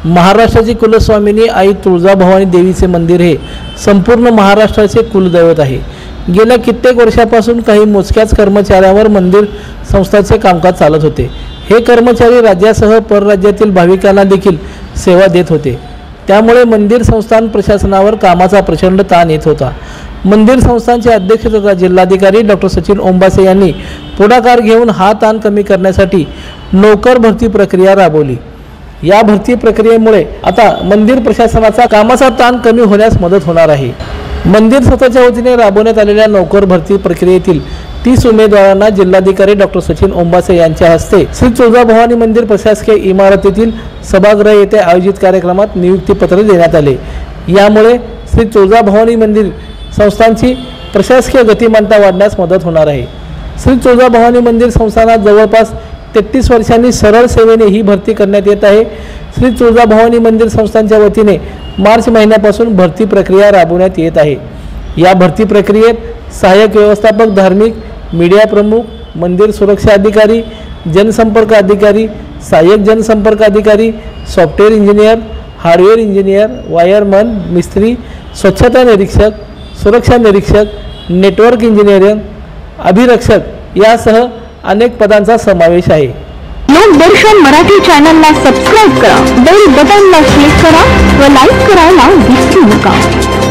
महाराष्ट्राची कुलस्वामिनी आई तुळजाभवानी देवीचे मंदिर हे संपूर्ण महाराष्ट्राचे कुलदैवत आहे। गेल्या कित्येक वर्षापासून काही मोजक्याच कर्मचाऱ्यांवर मंदिर संस्थाचे कामकाज चालत होते। हे कर्मचारी राज्यासह परराज्यातील भाविकांना देखील सेवा देत होते। त्यामुळे मंदिर संस्थान प्रशासनावर कामाचा प्रचंड ताण येत होता। मंदिर संस्थानचे अध्यक्ष तथा जिल्हाधिकारी डॉक्टर सचिन ओंबासे यांनी पुढाकार घेऊन हा ताण कमी करण्यासाठी नोकर भरती प्रक्रिया राबवली। या भरती प्रक्रियेमुळे आता मंदिर प्रशासनाचा कामाचा ताण कमी होण्यास मदत होणार आहे। मंदिर संस्थाच्या वतीने राबवण्यात आलेल्या नोकर भरती प्रक्रियेतील 30 उमेदवारांना जिल्हाधिकारी डॉक्टर सचिन ओंबासे यांच्या हस्ते श्री तुळजाभवानी मंदिर प्रशासकीय इमारतीतील सभागृह येथे आयोजित कार्यक्रमात नियुक्तीपत्र देण्यात आले। यामुळे श्री तुळजाभवानी मंदिर संस्थानची प्रशासकीय गतिमानता वाढण्यास मदत होणार आहे। श्री तुळजाभवानी मंदिर संस्थानात जवळपास 33 वर्षांनी सरळ सेवेने ही भरती करण्यात येत आहे। श्री तुळजाभवानी मंदिर संस्थानच्या वतीने मार्च महिन्यापासून भरती प्रक्रिया राबवण्यात येत आहे। या भरती प्रक्रियेत सहाय्यक व्यवस्थापक, धार्मिक, मीडिया प्रमुख, मंदिर सुरक्षा अधिकारी, जनसंपर्क अधिकारी, सहाय्यक जनसंपर्क अधिकारी, software engineer, hardware engineer, wireman, मिस्त्री, स्वच्छता निरीक्षक, सुरक्षा निरीक्षक, नेटवर्क इंजिनिअरिंग, अभिरक्षक यासह अनेक पदांचा समावेश आहे। लोकदर्शन मराठी चॅनलला सबस्क्राइब करा, बेल बटनला क्लिक करा व लाईक करायला विसरू नका।